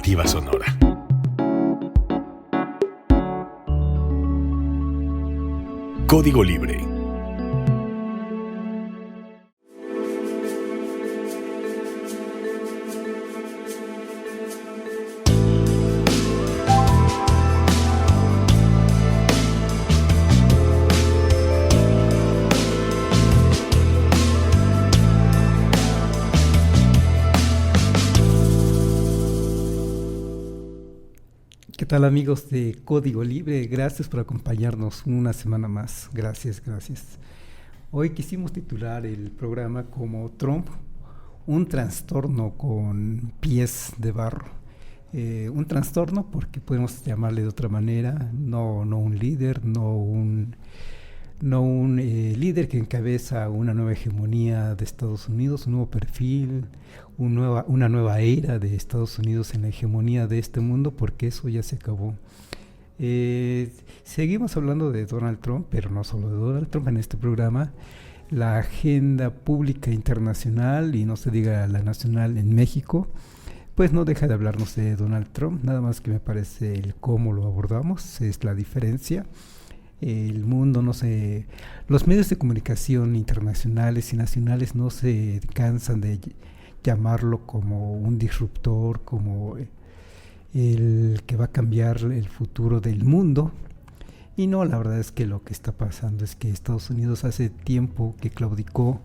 Alternativa Sonora. Código Libre. ¿Qué tal, amigos de Código Libre? Gracias por acompañarnos una semana más. Gracias. Hoy quisimos titular el programa como Trump, un trastorno con pies de barro. Un trastorno porque podemos llamarle de otra manera, no un líder, no un líder que encabeza una nueva hegemonía de Estados Unidos, un nuevo perfil, una nueva era de Estados Unidos en la hegemonía de este mundo, porque eso ya se acabó. Seguimos hablando de Donald Trump, pero no solo de Donald Trump en este programa. La agenda pública internacional, y no se diga la nacional en México, pues no deja de hablarnos de Donald Trump, nada más que me parece el cómo lo abordamos, es la diferencia. El mundo los medios de comunicación internacionales y nacionales no se cansan de llamarlo como un disruptor, como el que va a cambiar el futuro del mundo. Y no, la verdad es que lo que está pasando es que Estados Unidos hace tiempo que claudicó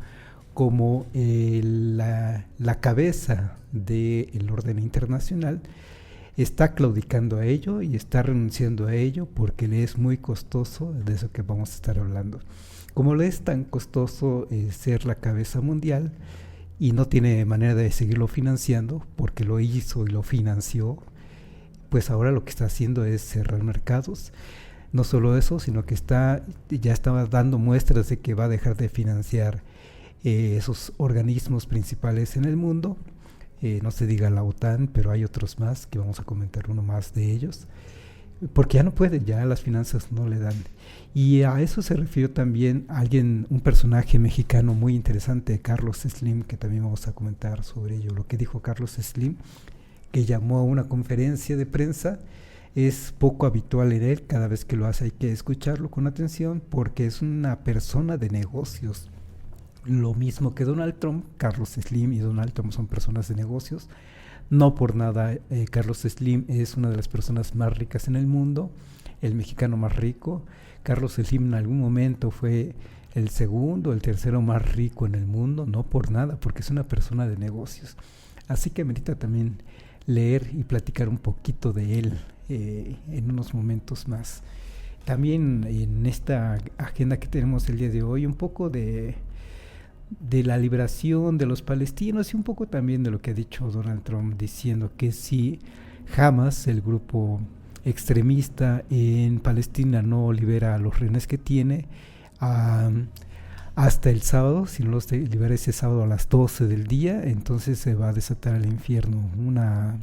como la cabeza del orden internacional. Está claudicando a ello y está renunciando a ello porque le es muy costoso, de eso que vamos a estar hablando. Como le es tan costoso ser la cabeza mundial y no tiene manera de seguirlo financiando porque lo hizo y lo financió, pues ahora lo que está haciendo es cerrar mercados. No solo eso, sino que ya estaba dando muestras de que va a dejar de financiar esos organismos principales en el mundo. No se diga la OTAN, pero hay otros más que vamos a comentar uno más de ellos, porque ya no puede, ya las finanzas no le dan. Y a eso se refirió también un personaje mexicano muy interesante, Carlos Slim, que también vamos a comentar sobre ello. Lo que dijo Carlos Slim, que llamó a una conferencia de prensa, es poco habitual en él, cada vez que lo hace hay que escucharlo con atención, porque es una persona de negocios. Lo mismo que Donald Trump, Carlos Slim y Donald Trump son personas de negocios. No por nada, Carlos Slim es una de las personas más ricas en el mundo, el mexicano más rico. Carlos Slim en algún momento fue el segundo, el tercero más rico en el mundo, no por nada, porque es una persona de negocios. Así que amerita también leer y platicar un poquito de él en unos momentos más. También en esta agenda que tenemos el día de hoy, un poco de la liberación de los palestinos y un poco también de lo que ha dicho Donald Trump, diciendo que si Hamas, el grupo extremista en Palestina, no libera a los rehenes que tiene hasta el sábado, si no los libera ese sábado a las 12 del día, entonces se va a desatar el infierno. Una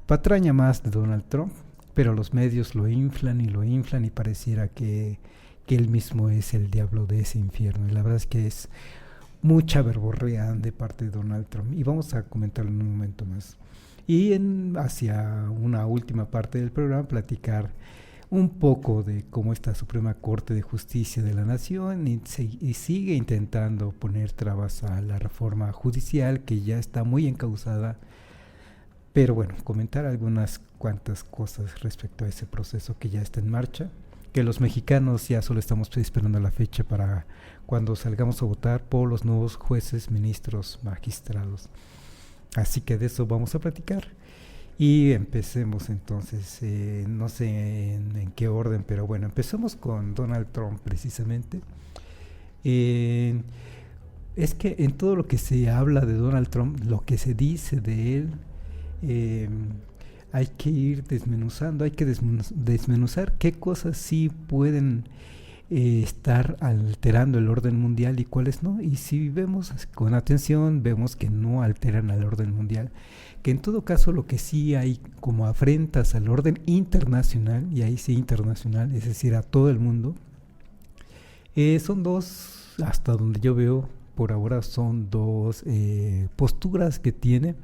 patraña más de Donald Trump, pero los medios lo inflan y pareciera que él mismo es el diablo de ese infierno, y la verdad es que es mucha verborrea de parte de Donald Trump, y vamos a comentarlo en un momento más. Y hacia una última parte del programa, platicar un poco de cómo esta Suprema Corte de Justicia de la Nación y sigue intentando poner trabas a la reforma judicial, que ya está muy encauzada. Pero bueno, comentar algunas cuantas cosas respecto a ese proceso que ya está en marcha, que los mexicanos ya solo estamos esperando la fecha para cuando salgamos a votar por los nuevos jueces, ministros, magistrados. Así que de eso vamos a platicar. Y empecemos entonces, no sé en qué orden, pero bueno, empecemos con Donald Trump precisamente. Es que en todo lo que se habla de Donald Trump, lo que se dice de él, hay que ir desmenuzando, hay que desmenuzar qué cosas sí pueden estar alterando el orden mundial y cuáles no. Y si vemos con atención, vemos que no alteran al orden mundial, que en todo caso lo que sí hay como afrentas al orden internacional, y ahí sí internacional, es decir, a todo el mundo, son dos, hasta donde yo veo por ahora, son dos posturas que tiene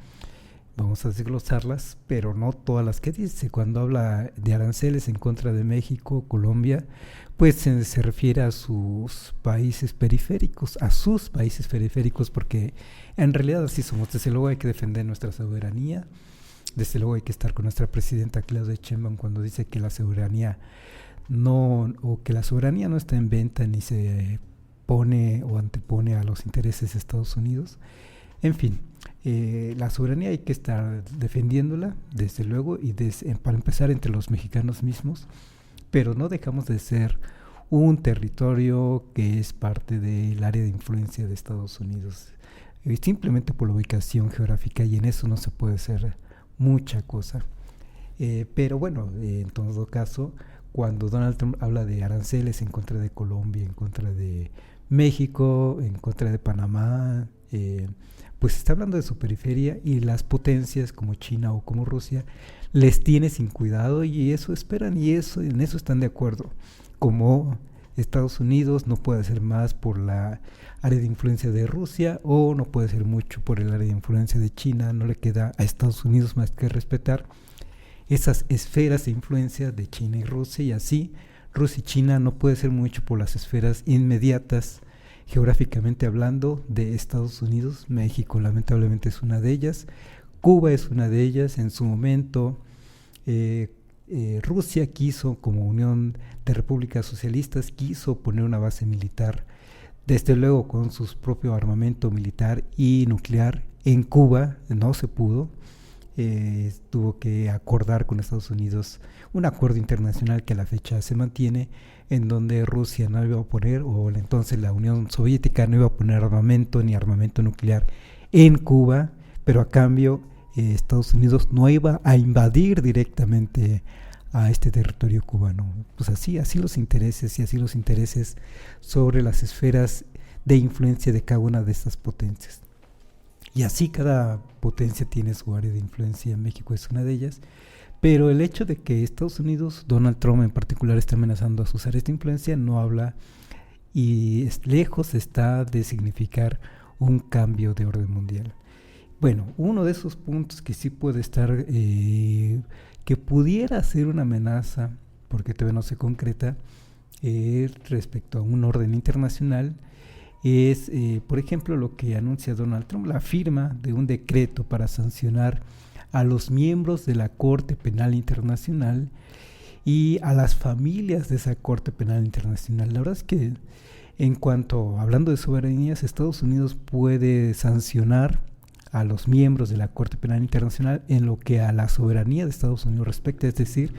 vamos a desglosarlas, pero no todas las que dice. Cuando habla de aranceles en contra de México, Colombia, pues se refiere a sus países periféricos, porque en realidad así somos. Desde luego hay que defender nuestra soberanía, desde luego hay que estar con nuestra presidenta Claudia Sheinbaum cuando dice que la soberanía no está en venta ni se pone o antepone a los intereses de Estados Unidos. En fin, la soberanía hay que estar defendiéndola, desde luego, y para empezar entre los mexicanos mismos, pero no dejamos de ser un territorio que es parte del área de influencia de Estados Unidos, simplemente por la ubicación geográfica, y en eso no se puede hacer mucha cosa. Pero bueno, en todo caso, cuando Donald Trump habla de aranceles en contra de Colombia, en contra de México, en contra de Panamá, pues está hablando de su periferia, y las potencias como China o como Rusia les tiene sin cuidado, y eso esperan, y en eso están de acuerdo. Como Estados Unidos no puede hacer más por la área de influencia de Rusia, o no puede hacer mucho por el área de influencia de China, no le queda a Estados Unidos más que respetar esas esferas de influencia de China y Rusia, y así Rusia y China no puede hacer mucho por las esferas inmediatas, geográficamente hablando, de Estados Unidos. México lamentablemente es una de ellas, Cuba es una de ellas. En su momento Rusia quiso, como Unión de Repúblicas Socialistas, quiso poner una base militar, desde luego con su propio armamento militar y nuclear en Cuba. No se pudo. Tuvo que acordar con Estados Unidos un acuerdo internacional que a la fecha se mantiene, en donde Rusia no iba a poner, o entonces la Unión Soviética no iba a poner armamento ni armamento nuclear en Cuba, pero a cambio Estados Unidos no iba a invadir directamente a este territorio cubano. Pues así los intereses sobre las esferas de influencia de cada una de estas potencias. Y así cada potencia tiene su área de influencia. México es una de ellas. Pero el hecho de que Estados Unidos, Donald Trump en particular, esté amenazando a sus áreas de influencia, no habla, y lejos está de significar un cambio de orden mundial. Bueno, uno de esos puntos que sí puede estar, que pudiera ser una amenaza, porque todavía no se concreta, respecto a un orden internacional, es, por ejemplo, lo que anuncia Donald Trump, la firma de un decreto para sancionar a los miembros de la Corte Penal Internacional y a las familias de esa Corte Penal Internacional. La verdad es que, hablando de soberanías, Estados Unidos puede sancionar a los miembros de la Corte Penal Internacional en lo que a la soberanía de Estados Unidos respecta, es decir,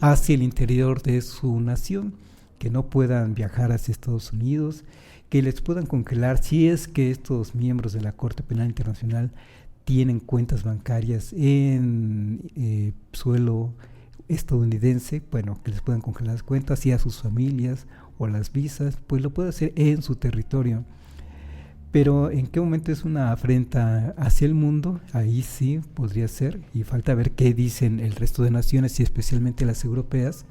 hacia el interior de su nación, que no puedan viajar hacia Estados Unidos, que les puedan congelar si es que estos miembros de la Corte Penal Internacional tienen cuentas bancarias en suelo estadounidense, bueno, que les puedan congelar las cuentas, y a sus familias o las visas, pues lo puede hacer en su territorio. Pero ¿en qué momento es una afrenta hacia el mundo? Ahí sí podría ser, y falta ver qué dicen el resto de naciones, y especialmente las europeas,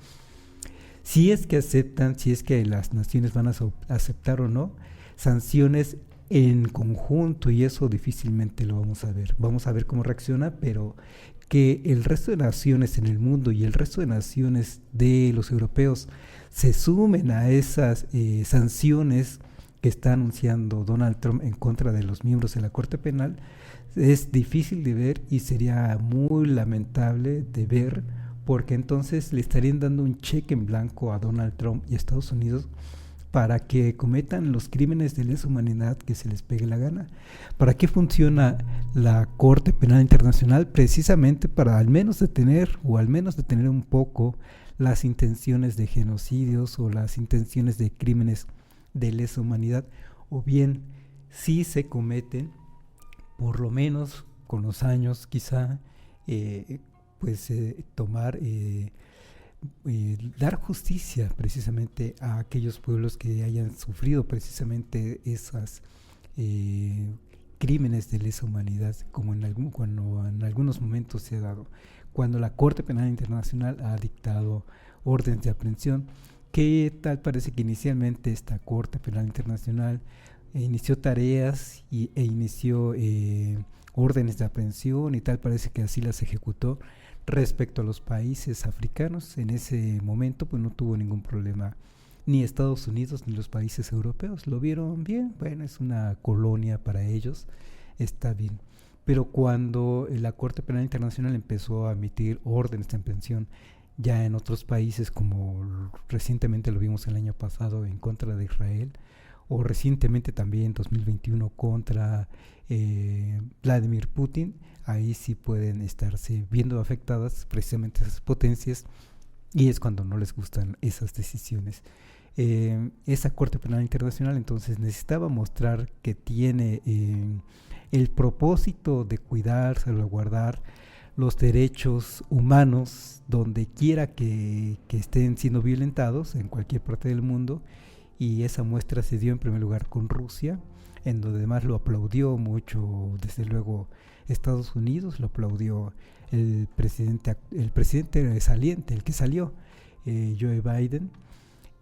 si es que aceptan, si es que las naciones van a aceptar o no sanciones en conjunto, y eso difícilmente lo vamos a ver. Vamos a ver cómo reacciona, pero que el resto de naciones en el mundo y el resto de naciones de los europeos se sumen a esas sanciones que está anunciando Donald Trump en contra de los miembros de la Corte Penal, es difícil de ver y sería muy lamentable de ver, porque entonces le estarían dando un cheque en blanco a Donald Trump y a Estados Unidos para que cometan los crímenes de lesa humanidad que se les pegue la gana. ¿Para qué funciona la Corte Penal Internacional? Precisamente para al menos detener un poco las intenciones de genocidios o las intenciones de crímenes de lesa humanidad, o bien si se cometen, por lo menos con los años quizá, dar justicia precisamente a aquellos pueblos que hayan sufrido precisamente esas crímenes de lesa humanidad, como cuando en algunos momentos se ha dado, cuando la Corte Penal Internacional ha dictado órdenes de aprehensión. ¿Qué tal? Parece que inicialmente esta Corte Penal Internacional inició tareas e inició órdenes de aprehensión y tal, parece que así las ejecutó. Respecto a los países africanos, en ese momento pues no tuvo ningún problema ni Estados Unidos ni los países europeos, lo vieron bien, bueno, es una colonia para ellos, está bien. Pero cuando la Corte Penal Internacional empezó a emitir órdenes de aprehensión ya en otros países, como recientemente lo vimos el año pasado en contra de Israel, o recientemente también en 2021 contra Vladimir Putin, ahí sí pueden estarse viendo afectadas precisamente esas potencias, y es cuando no les gustan esas decisiones. Esa Corte Penal Internacional entonces necesitaba mostrar que tiene el propósito de cuidar, salvaguardar los derechos humanos donde quiera que estén siendo violentados en cualquier parte del mundo, y esa muestra se dio en primer lugar con Rusia, en donde además lo aplaudió mucho, desde luego Estados Unidos, lo aplaudió el presidente saliente, el que salió, Joe Biden.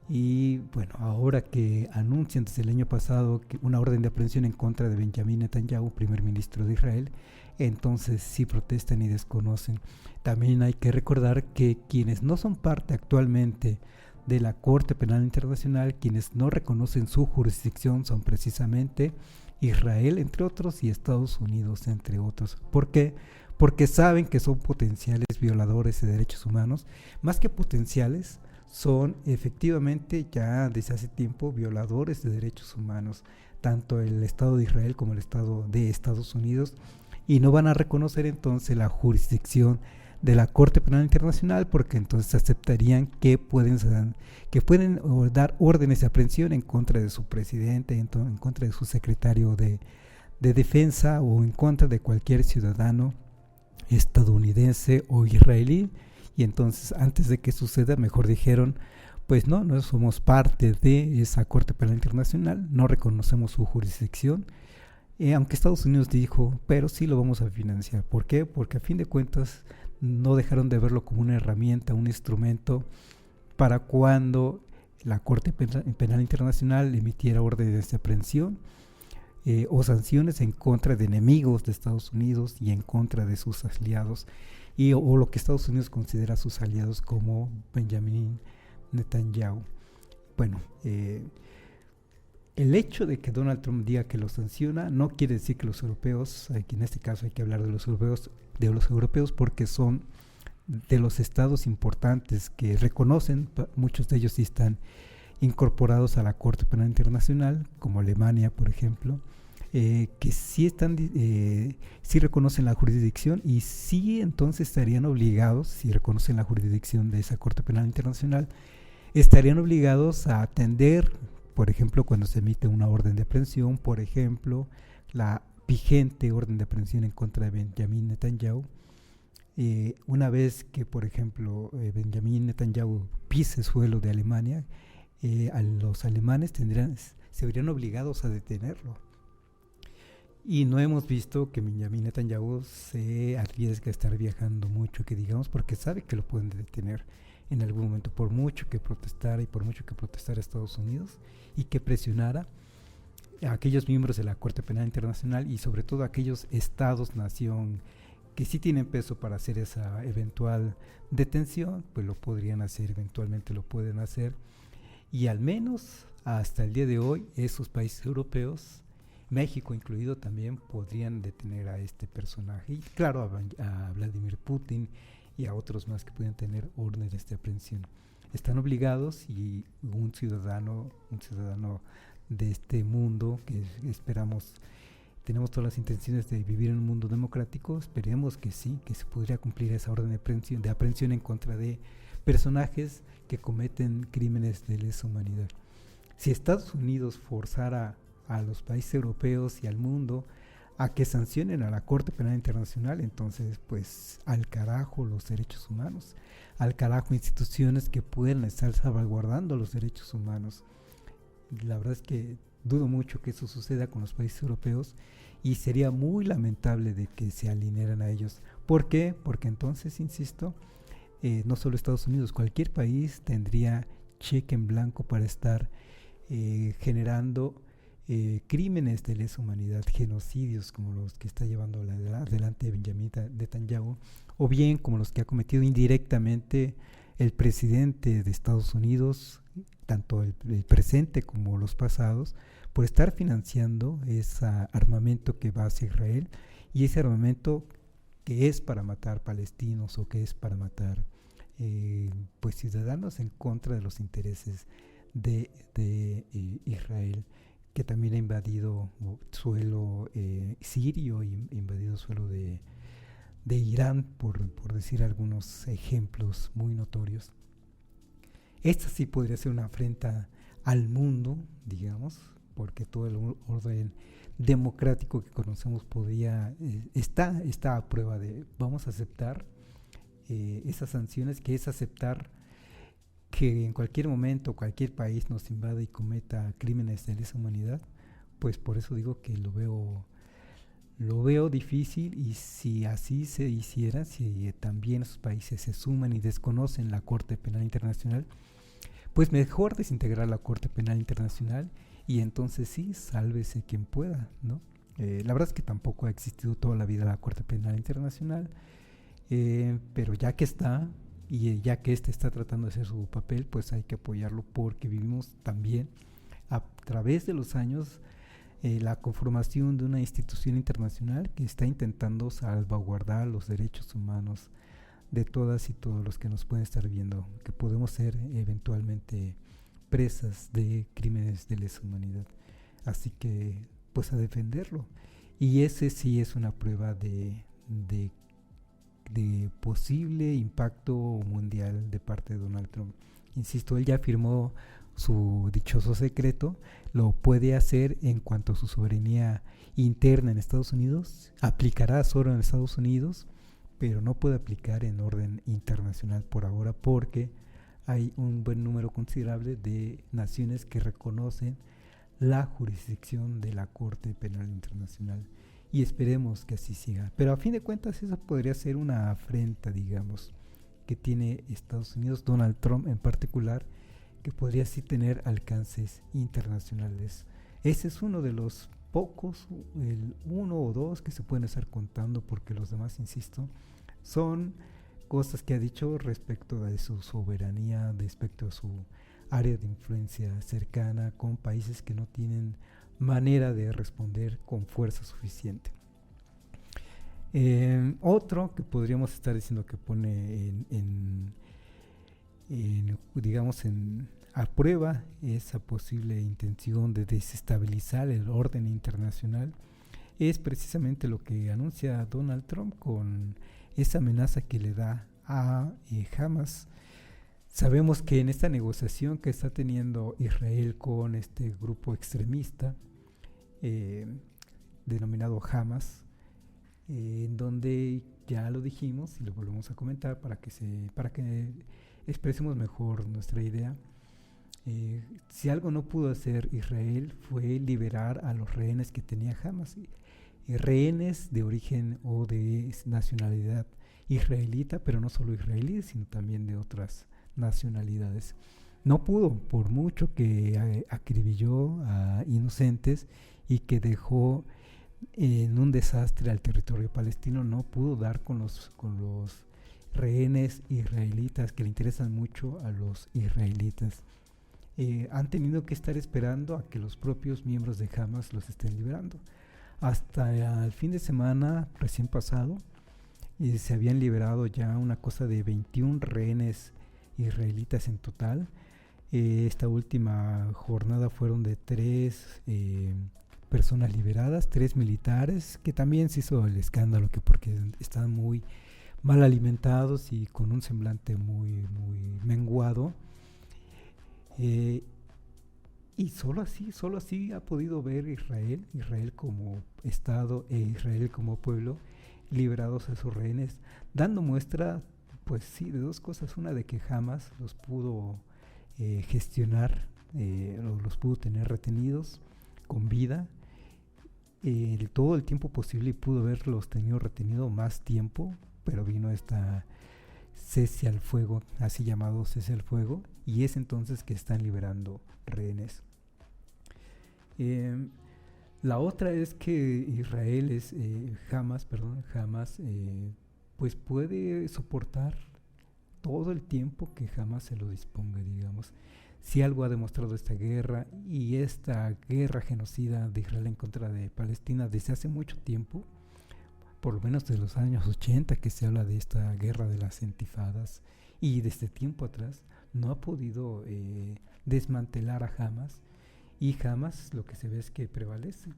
Y bueno, ahora que anuncian desde el año pasado que una orden de aprehensión en contra de Benjamín Netanyahu, primer ministro de Israel, entonces sí protestan y desconocen. También hay que recordar que quienes no son parte actualmente de la Corte Penal Internacional, quienes no reconocen su jurisdicción, son precisamente Israel, entre otros, y Estados Unidos, entre otros. ¿Por qué? Porque saben que son potenciales violadores de derechos humanos, más que potenciales, son efectivamente ya desde hace tiempo violadores de derechos humanos, tanto el Estado de Israel como el Estado de Estados Unidos, y no van a reconocer entonces la jurisdicción de la Corte Penal Internacional, porque entonces aceptarían que pueden dar órdenes de aprehensión en contra de su presidente, en contra de su secretario de defensa, o en contra de cualquier ciudadano estadounidense o israelí. Y entonces, antes de que suceda, mejor dijeron, pues no somos parte de esa Corte Penal Internacional, no reconocemos su jurisdicción, aunque Estados Unidos dijo, pero sí lo vamos a financiar. ¿Por qué? Porque a fin de cuentas no dejaron de verlo como una herramienta, un instrumento para cuando la Corte Penal Internacional emitiera órdenes de aprehensión o sanciones en contra de enemigos de Estados Unidos y en contra de sus aliados, o lo que Estados Unidos considera sus aliados, como Benjamín Netanyahu. Bueno, el hecho de que Donald Trump diga que lo sanciona no quiere decir que los europeos, aquí en este caso hay que hablar de los europeos porque son de los estados importantes que reconocen, muchos de ellos sí están incorporados a la Corte Penal Internacional, como Alemania, por ejemplo, que sí reconocen la jurisdicción, y sí entonces estarían obligados, si reconocen la jurisdicción de esa Corte Penal Internacional, estarían obligados a atender, por ejemplo, cuando se emite una orden de aprehensión, por ejemplo, la vigente orden de aprehensión en contra de Benjamín Netanyahu. Una vez que, por ejemplo, Benjamín Netanyahu pise suelo de Alemania, a los alemanes se verían obligados a detenerlo. Y no hemos visto que Benjamín Netanyahu se arriesgue a estar viajando mucho, que digamos, porque sabe que lo pueden detener en algún momento, por mucho que protestara Estados Unidos y que presionara a aquellos miembros de la Corte Penal Internacional, y sobre todo a aquellos estados-nación que sí tienen peso para hacer esa eventual detención, pues lo podrían hacer, eventualmente lo pueden hacer. Y al menos hasta el día de hoy, esos países europeos, México incluido, también podrían detener a este personaje. Y claro, a Vladimir Putin y a otros más que pueden tener órdenes de aprehensión. Están obligados, y un ciudadano de este mundo que esperamos, tenemos todas las intenciones de vivir en un mundo democrático, esperemos que sí, que se podría cumplir esa orden de aprehensión en contra de personajes que cometen crímenes de lesa humanidad. Si Estados Unidos forzara a los países europeos y al mundo a que sancionen a la Corte Penal Internacional, entonces pues al carajo los derechos humanos, al carajo instituciones que pueden estar salvaguardando los derechos humanos. La verdad es que dudo mucho que eso suceda con los países europeos, y sería muy lamentable de que se alinearan a ellos. ¿Por qué? Porque entonces, insisto, no solo Estados Unidos, cualquier país tendría cheque en blanco para estar generando crímenes de lesa humanidad, genocidios como los que está llevando adelante Benjamin Netanyahu, o bien como los que ha cometido indirectamente el presidente de Estados Unidos, tanto el presente como los pasados, por estar financiando ese armamento que va hacia Israel, y ese armamento que es para matar palestinos o que es para matar pues ciudadanos en contra de los intereses de Israel, que también ha invadido suelo sirio, invadido suelo de Irán, por decir algunos ejemplos muy notorios. Esta sí podría ser una afrenta al mundo, digamos, porque todo el orden democrático que conocemos podría está a prueba de vamos a aceptar esas sanciones, que es aceptar que en cualquier momento cualquier país nos invada y cometa crímenes de lesa humanidad. Pues por eso digo que lo veo difícil, y si así se hiciera, si también esos países se suman y desconocen la Corte Penal Internacional, pues mejor desintegrar la Corte Penal Internacional, y entonces sí, sálvese quien pueda, ¿no? La verdad es que tampoco ha existido toda la vida la Corte Penal Internacional, pero ya que está, y ya que está tratando de hacer su papel, pues hay que apoyarlo, porque vivimos también a través de los años la conformación de una institución internacional que está intentando salvaguardar los derechos humanos de todas y todos los que nos pueden estar viendo, que podemos ser eventualmente presas de crímenes de lesa humanidad. Así que pues a defenderlo, y ese sí es una prueba de posible impacto mundial de parte de Donald Trump. Insisto, él ya firmó su dichoso secreto, lo puede hacer en cuanto a su soberanía interna en Estados Unidos, aplicará solo en Estados Unidos, pero no puede aplicar en orden internacional por ahora, porque hay un buen número considerable de naciones que reconocen la jurisdicción de la Corte Penal Internacional, y esperemos que así siga. Pero a fin de cuentas esa podría ser una afrenta, digamos, que tiene Estados Unidos, Donald Trump en particular, que podría sí tener alcances internacionales. Ese es uno de los pocos, el uno o dos que se pueden estar contando, porque los demás, insisto, son cosas que ha dicho respecto de su soberanía, respecto a su área de influencia cercana con países que no tienen manera de responder con fuerza suficiente. Otro que podríamos estar diciendo que pone digamos a prueba esa posible intención de desestabilizar el orden internacional es precisamente lo que anuncia Donald Trump con esa amenaza que le da a Hamas. Sabemos que en esta negociación que está teniendo Israel con este grupo extremista denominado Hamas, en donde ya lo dijimos y lo volvemos a comentar para que expresemos mejor nuestra idea. Si algo no pudo hacer Israel fue liberar a los rehenes que tenía Hamas, rehenes de origen o de nacionalidad israelita, pero no solo israelíes, sino también de otras nacionalidades. No pudo, por mucho que acribilló a inocentes y que dejó en un desastre al territorio palestino, no pudo dar con los rehenes israelitas que le interesan mucho a los israelitas. Han tenido que estar esperando a que los propios miembros de Hamas los estén liberando. Hasta el fin de semana recién pasado se habían liberado ya una cosa de 21 rehenes israelitas en total. Esta última jornada fueron de 3 personas liberadas, 3 militares, que también se hizo el escándalo porque estaban muy mal alimentados y con un semblante muy menguado. Y solo así ha podido ver Israel como Estado e Israel como pueblo liberados a sus rehenes, dando muestra, pues sí, de dos cosas. Una, de que Hamas los pudo gestionar, los pudo tener retenidos con vida todo el tiempo posible, y pudo haberlos tenido retenido más tiempo, pero vino esta cese al fuego, así llamado cese al fuego, y es entonces que están liberando rehenes. La otra es que Israel jamás, pues puede soportar todo el tiempo que jamás se lo disponga, digamos. Si algo ha demostrado esta guerra y esta guerra genocida de Israel en contra de Palestina desde hace mucho tiempo, por lo menos desde los años 80 que se habla de esta guerra de las intifadas, y desde tiempo atrás no ha podido desmantelar a Hamas, y Hamas lo que se ve es que prevalece.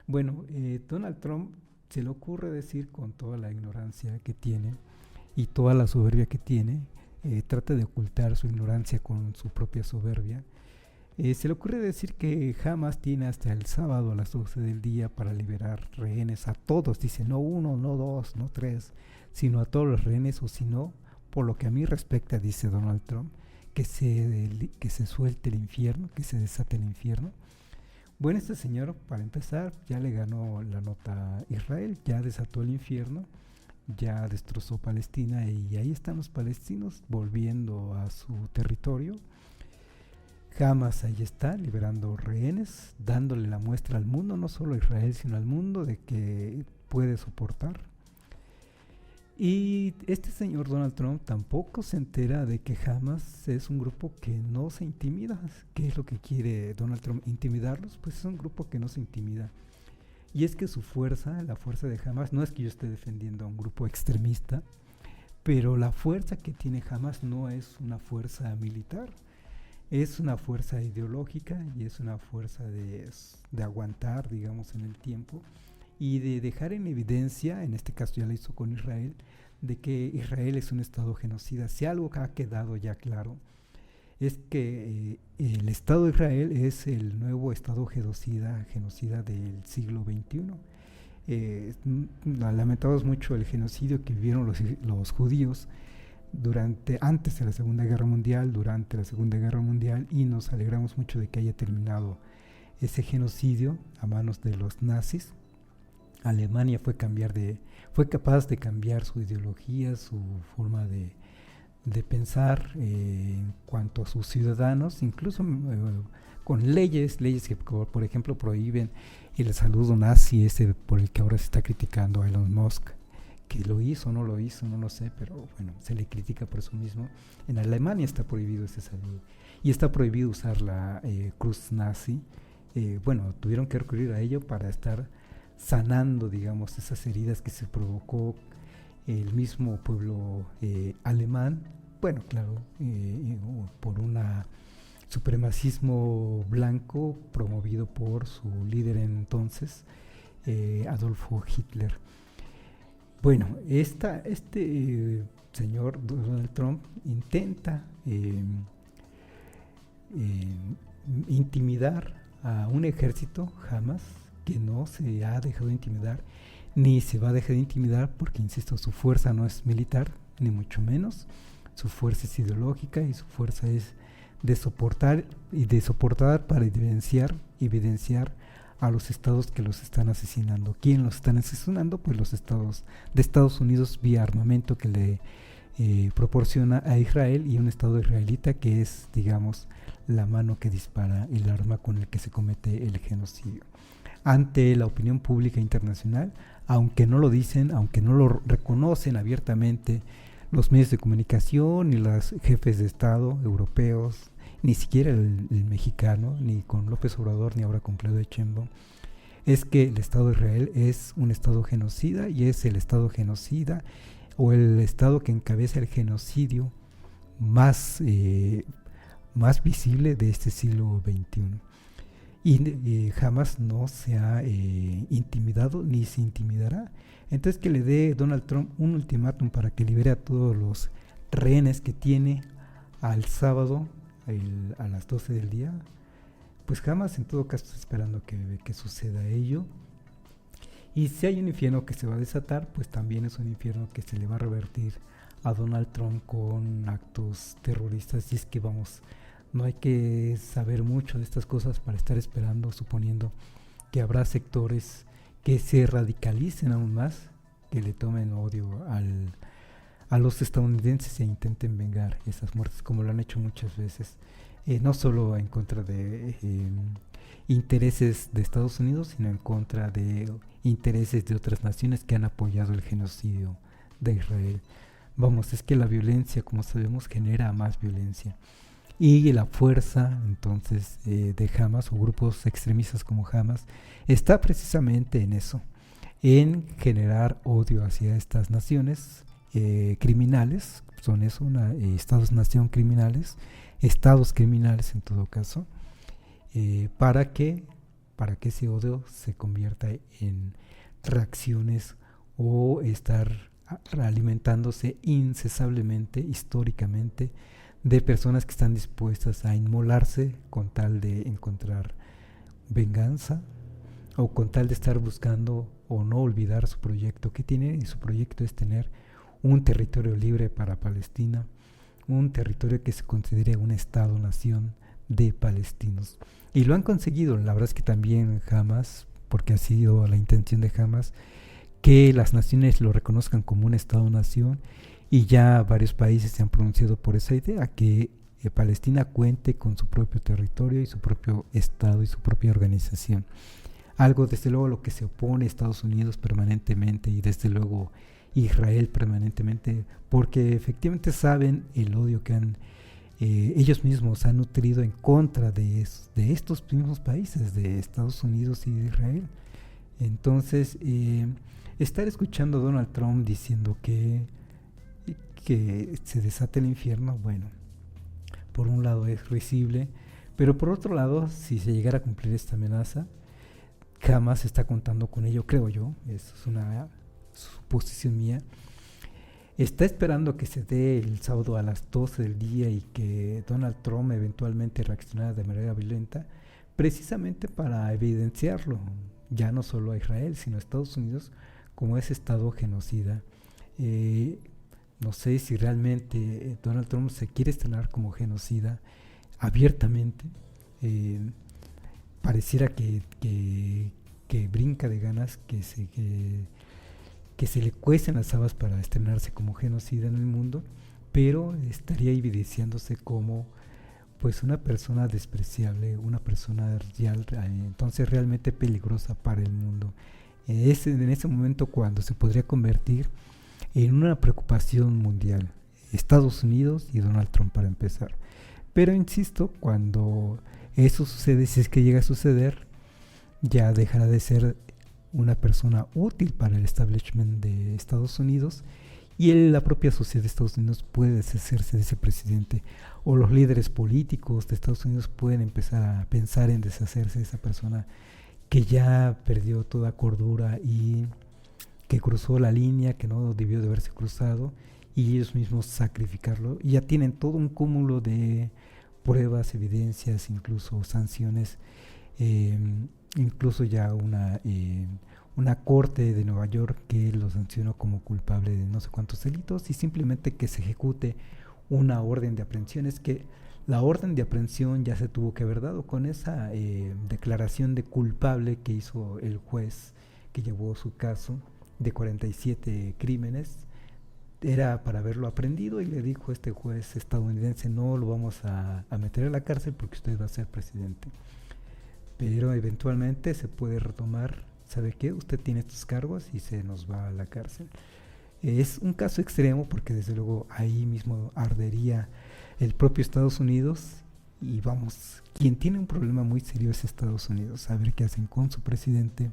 Bueno, Donald Trump se le ocurre decir, con toda la ignorancia que tiene y toda la soberbia que tiene, trata de ocultar su ignorancia con su propia soberbia. Se le ocurre decir que Hamas tiene hasta el sábado a las 12 del día para liberar rehenes a todos. Dice, no uno, no dos, no tres, sino a todos los rehenes, o si no, por lo que a mí respecta, dice Donald Trump, que se suelte el infierno, que se desate el infierno. Bueno, este señor, para empezar, ya le ganó la nota a Israel, ya desató el infierno, ya destrozó Palestina, y ahí están los palestinos volviendo a su territorio. Hamas ahí está, liberando rehenes, dándole la muestra al mundo, no solo a Israel, sino al mundo, de que puede soportar. Y este señor Donald Trump tampoco se entera de que Hamas es un grupo que no se intimida. ¿Qué es lo que quiere Donald Trump? ¿Intimidarlos? Pues es un grupo que no se intimida. Y es que su fuerza, la fuerza de Hamas, no es que yo esté defendiendo a un grupo extremista, pero la fuerza que tiene Hamas no es una fuerza militar, es una fuerza ideológica, y es una fuerza de aguantar, digamos, en el tiempo, y de dejar en evidencia, en este caso ya lo hizo con Israel, de que Israel es un estado genocida. Si algo que ha quedado ya claro es que el Estado de Israel es el nuevo estado genocida del siglo XXI. Lamentamos mucho el genocidio que vivieron los judíos antes de la Segunda Guerra Mundial, durante la Segunda Guerra Mundial, y nos alegramos mucho de que haya terminado ese genocidio a manos de los nazis. Alemania fue capaz de cambiar su ideología, su forma de pensar en cuanto a sus ciudadanos, incluso con leyes que, por ejemplo, prohíben el saludo nazi, por el que ahora se está criticando a Elon Musk, que lo hizo o no lo hizo, no lo sé, pero bueno, se le critica por eso mismo. En Alemania está prohibido ese saludo, y está prohibido usar la cruz nazi. Tuvieron que recurrir a ello para estar sanando, digamos, esas heridas que se provocó el mismo pueblo alemán, por un supremacismo blanco promovido por su líder entonces, Adolfo Hitler. Bueno, este señor Donald Trump intenta intimidar a un ejército Hamas, que no se ha dejado intimidar, ni se va a dejar de intimidar, porque, insisto, su fuerza no es militar, ni mucho menos. Su fuerza es ideológica, y su fuerza es de soportar para evidenciar a los estados que los están asesinando. ¿Quién los están asesinando? Pues los estados de Estados Unidos, vía armamento que le proporciona a Israel, y un estado israelita que es, digamos, la mano que dispara el arma con el que se comete el genocidio. Ante la opinión pública internacional, aunque no lo dicen, aunque no lo reconocen abiertamente los medios de comunicación, ni los jefes de Estado europeos, ni siquiera el mexicano, ni con López Obrador, ni ahora con Claudia Sheinbaum, es que el Estado de Israel es un Estado genocida, y es el Estado genocida, o el Estado que encabeza el genocidio más visible de este siglo XXI. Y jamás no se ha intimidado, ni se intimidará. Entonces, que le dé Donald Trump un ultimátum para que libere a todos los rehenes que tiene al sábado a las 12 del día, pues jamás, en todo caso, está esperando que suceda ello. Y si hay un infierno que se va a desatar, pues también es un infierno que se le va a revertir a Donald Trump con actos terroristas. Y es que no hay que saber mucho de estas cosas para estar esperando, suponiendo que habrá sectores que se radicalicen aún más, que le tomen odio a los estadounidenses e intenten vengar esas muertes, como lo han hecho muchas veces, no solo en contra de intereses de Estados Unidos, sino en contra de intereses de otras naciones que han apoyado el genocidio de Israel. Vamos, es que la violencia, como sabemos, genera más violencia. Y la fuerza, entonces, de Hamas o grupos extremistas como Hamas, está precisamente en eso, en generar odio hacia estas naciones criminales, son eso, estados-nación criminales, estados criminales en todo caso, para que ese odio se convierta en reacciones o estar alimentándose incesablemente, históricamente, de personas que están dispuestas a inmolarse con tal de encontrar venganza o con tal de estar buscando o no olvidar su proyecto que tiene, y su proyecto es tener un territorio libre para Palestina, un territorio que se considere un estado-nación de palestinos. Y lo han conseguido. La verdad es que también Hamas, porque ha sido la intención de Hamas, que las naciones lo reconozcan como un estado-nación, y ya varios países se han pronunciado por esa idea, que Palestina cuente con su propio territorio y su propio estado y su propia organización. Algo desde luego a lo que se opone Estados Unidos permanentemente, y desde luego Israel permanentemente, porque efectivamente saben el odio que han ellos mismos han nutrido en contra de estos mismos países, de Estados Unidos y de Israel. Entonces, estar escuchando a Donald Trump diciendo que se desata el infierno, bueno, por un lado es risible, pero por otro lado, si se llegara a cumplir esta amenaza, jamás está contando con ello, creo yo, eso es una suposición mía. Está esperando que se dé el sábado a las 12 del día y que Donald Trump eventualmente reaccionara de manera violenta, precisamente para evidenciarlo, ya no solo a Israel, sino a Estados Unidos, como ese estado genocida. No sé si realmente Donald Trump se quiere estrenar como genocida abiertamente. Pareciera que brinca de ganas, que se le cuecen las habas para estrenarse como genocida en el mundo, pero estaría evidenciándose como pues una persona despreciable, una persona entonces realmente peligrosa para el mundo. Es en ese momento cuando se podría convertir en una preocupación mundial, Estados Unidos y Donald Trump para empezar. Pero insisto, cuando eso sucede, si es que llega a suceder, ya dejará de ser una persona útil para el establishment de Estados Unidos, y la propia sociedad de Estados Unidos puede deshacerse de ese presidente, o los líderes políticos de Estados Unidos pueden empezar a pensar en deshacerse de esa persona que ya perdió toda cordura y que cruzó la línea que no debió de haberse cruzado, y ellos mismos sacrificarlo. Y ya tienen todo un cúmulo de pruebas, evidencias, incluso sanciones, incluso ya una corte de Nueva York que lo sancionó como culpable de no sé cuántos delitos, y simplemente que se ejecute una orden de aprehensión. Es que la orden de aprehensión ya se tuvo que haber dado con esa declaración de culpable que hizo el juez que llevó su caso de 47 crímenes. Era para haberlo aprendido, y le dijo este juez estadounidense: no lo vamos a meter a la cárcel porque usted va a ser presidente, pero eventualmente se puede retomar. ¿Sabe qué? Usted tiene estos cargos y se nos va a la cárcel. Es un caso extremo porque desde luego ahí mismo ardería el propio Estados Unidos, y vamos, quien tiene un problema muy serio es Estados Unidos, a ver qué hacen con su presidente.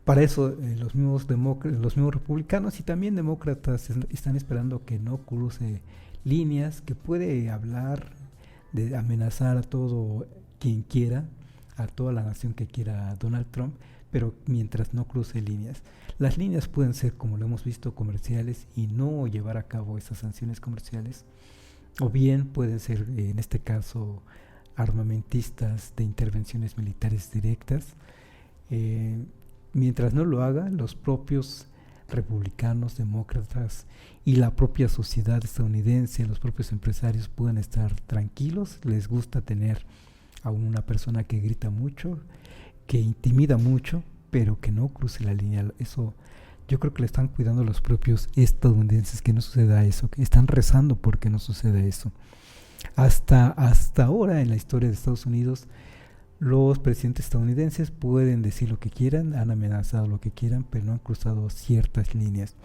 Para eso los mismos republicanos y también demócratas están esperando que no cruce líneas, que puede hablar, de amenazar a todo quien quiera, a toda la nación que quiera a Donald Trump, pero mientras no cruce líneas. Las líneas pueden ser, como lo hemos visto, comerciales y no llevar a cabo esas sanciones comerciales, o bien pueden ser, en este caso, armamentistas de intervenciones militares directas. Mientras no lo haga, los propios republicanos, demócratas y la propia sociedad estadounidense, los propios empresarios pueden estar tranquilos. Les gusta tener a una persona que grita mucho, que intimida mucho, pero que no cruce la línea. Eso yo creo que le están cuidando los propios estadounidenses, que no suceda eso, que están rezando porque no suceda eso. Hasta ahora en la historia de Estados Unidos, Los presidentes estadounidenses pueden decir lo que quieran, han amenazado lo que quieran, pero no han cruzado ciertas líneas.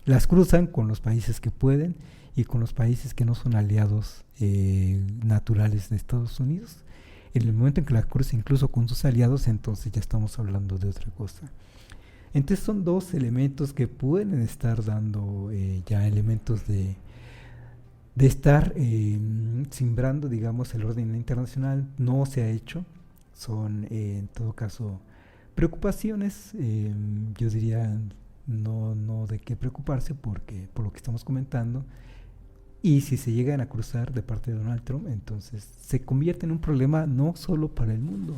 Las cruzan con los países que pueden y con los países que no son aliados naturales de Estados Unidos. En el momento en que las cruza incluso con sus aliados, entonces ya estamos hablando de otra cosa. Entonces son dos elementos que pueden estar dando ya elementos de estar simbrando, digamos, el orden internacional. No se ha hecho. Son en todo caso preocupaciones, yo diría no de qué preocuparse porque por lo que estamos comentando, y si se llegan a cruzar de parte de Donald Trump, entonces se convierte en un problema no solo para el mundo,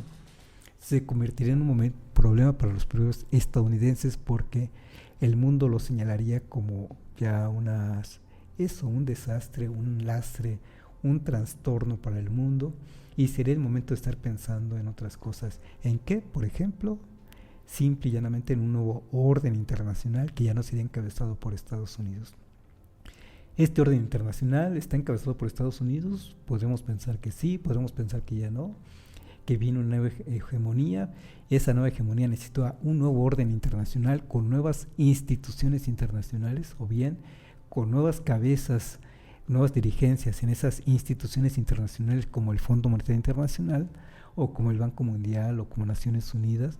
se convertiría en un problema para los propios estadounidenses, porque el mundo lo señalaría como ya un desastre, un lastre, un trastorno para el mundo, y sería el momento de estar pensando en otras cosas. ¿En qué? Por ejemplo, simple y llanamente en un nuevo orden internacional que ya no sería encabezado por Estados Unidos. Este orden internacional está encabezado por Estados Unidos. Podemos pensar que sí, podemos pensar que ya no, que viene una nueva hegemonía. Esa nueva hegemonía necesita un nuevo orden internacional con nuevas instituciones internacionales, o bien con nuevas cabezas, nuevas dirigencias en esas instituciones internacionales, como el Fondo Monetario Internacional o como el Banco Mundial o como Naciones Unidas.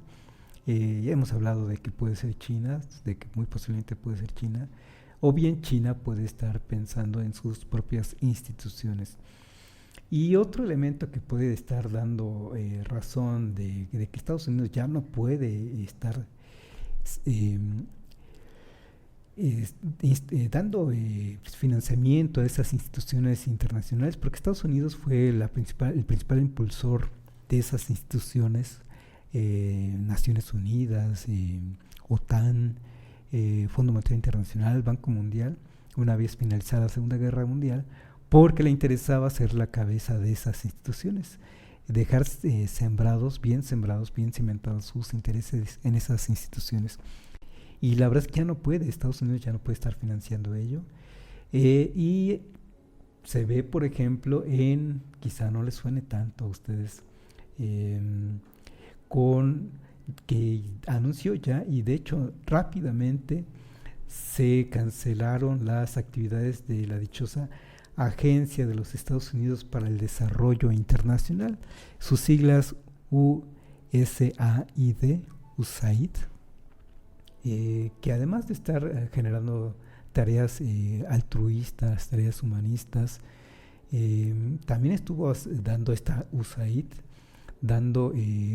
Ya hemos hablado de que puede ser China, de que muy posiblemente puede ser China, o bien China puede estar pensando en sus propias instituciones. Y otro elemento que puede estar dando razón de que Estados Unidos ya no puede estar dando financiamiento a esas instituciones internacionales, porque Estados Unidos fue el principal impulsor de esas instituciones, Naciones Unidas, OTAN, Fondo Monetario Internacional, Banco Mundial, una vez finalizada la Segunda Guerra Mundial, porque le interesaba ser la cabeza de esas instituciones, dejar bien cimentados sus intereses en esas instituciones. Y la verdad es que ya no puede, Estados Unidos ya no puede estar financiando ello. Y se ve, por ejemplo, quizá no les suene tanto a ustedes, con que anunció ya, y de hecho rápidamente se cancelaron las actividades de la dichosa Agencia de los Estados Unidos para el Desarrollo Internacional, sus siglas USAID, que además de estar generando tareas altruistas, tareas humanistas, también estuvo dando esta USAID, dando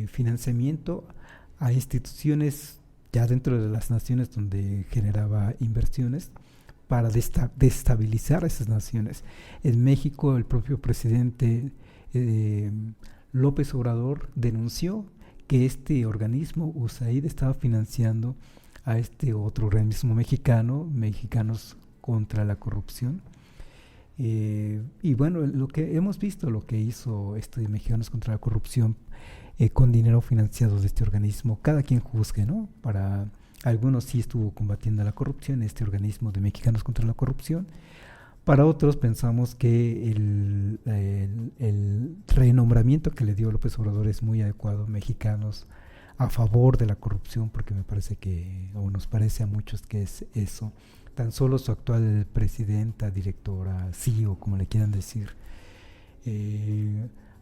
financiamiento a instituciones ya dentro de las naciones donde generaba inversiones para destabilizar a esas naciones. En México, el propio presidente López Obrador denunció que este organismo, USAID, estaba financiando a este otro organismo mexicano, Mexicanos contra la Corrupción. Y bueno, lo que hemos visto, lo que hizo Mexicanos contra la Corrupción con dinero financiado de este organismo, cada quien juzgue, ¿no? Para algunos sí estuvo combatiendo la corrupción, este organismo de Mexicanos contra la Corrupción. Para otros pensamos que el renombramiento que le dio López Obrador es muy adecuado, Mexicanos a favor de la corrupción, porque me parece que, o nos parece a muchos que es eso. Tan solo su actual presidenta, directora, CEO, como le quieran decir,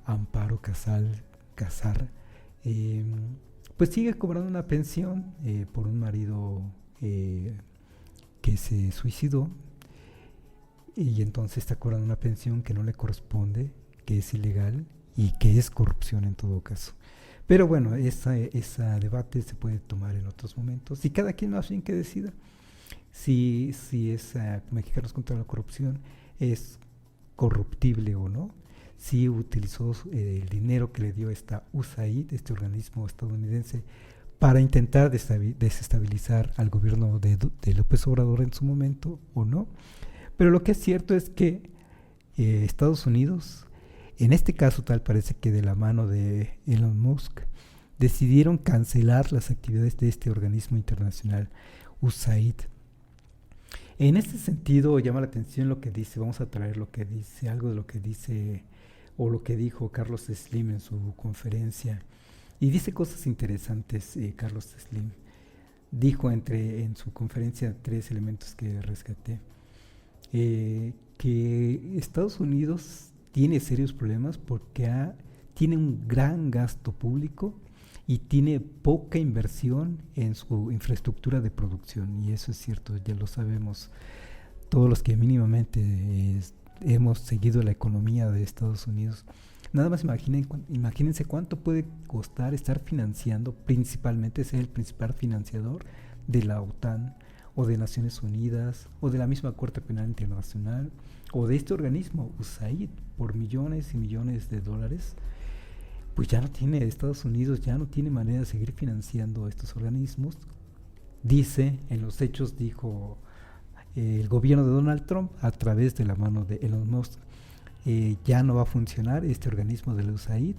Amparo Casar, pues sigue cobrando una pensión por un marido que se suicidó, y entonces está cobrando una pensión que no le corresponde, que es ilegal y que es corrupción en todo caso. Pero bueno, ese debate se puede tomar en otros momentos y cada quien más bien que decida si es Mexicanos contra la Corrupción es corruptible o no, si utilizó el dinero que le dio esta USAID, este organismo estadounidense, para intentar desestabilizar al gobierno de López Obrador en su momento o no. Pero lo que es cierto es que Estados Unidos, en este caso tal parece que de la mano de Elon Musk, decidieron cancelar las actividades de este organismo internacional, USAID. En este sentido llama la atención lo que dice, vamos a traer algo de lo que dice o lo que dijo Carlos Slim en su conferencia Y dice cosas interesantes, Carlos Slim. Dijo en su conferencia 3 elementos que rescaté, que Estados Unidos tiene serios problemas porque tiene un gran gasto público y tiene poca inversión en su infraestructura de producción, y eso es cierto, ya lo sabemos todos los que mínimamente hemos seguido la economía de Estados Unidos. Nada más imagínense cuánto puede costar estar financiando, principalmente ser el principal financiador de la OTAN o de Naciones Unidas o de la misma Corte Penal Internacional o de este organismo USAID por millones y millones de dólares. Pues ya no tiene, Estados Unidos ya no tiene manera de seguir financiando estos organismos. Dice, en los hechos dijo el gobierno de Donald Trump a través de la mano de Elon Musk, ya no va a funcionar este organismo de la USAID.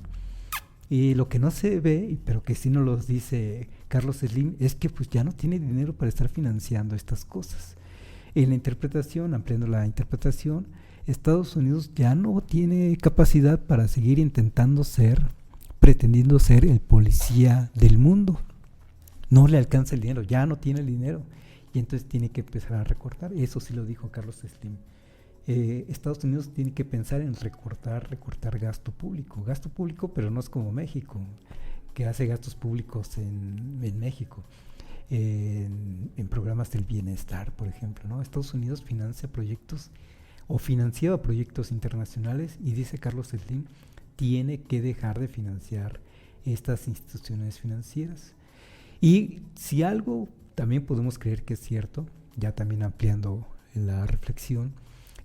Y lo que no se ve, pero que sí nos lo dice Carlos Slim, es que pues ya no tiene dinero para estar financiando estas cosas. En la interpretación, ampliando la interpretación, Estados Unidos ya no tiene capacidad para seguir pretendiendo ser el policía del mundo. No le alcanza el dinero, ya no tiene el dinero. Y entonces tiene que empezar a recortar. Eso sí lo dijo Carlos Slim. Estados Unidos tiene que pensar en recortar gasto público, pero no es como México, que hace gastos públicos en México, en programas del bienestar, por ejemplo, ¿no? Estados Unidos financiaba proyectos internacionales, y dice Carlos Slim, tiene que dejar de financiar estas instituciones financieras. Y si algo también podemos creer que es cierto, ya también ampliando la reflexión,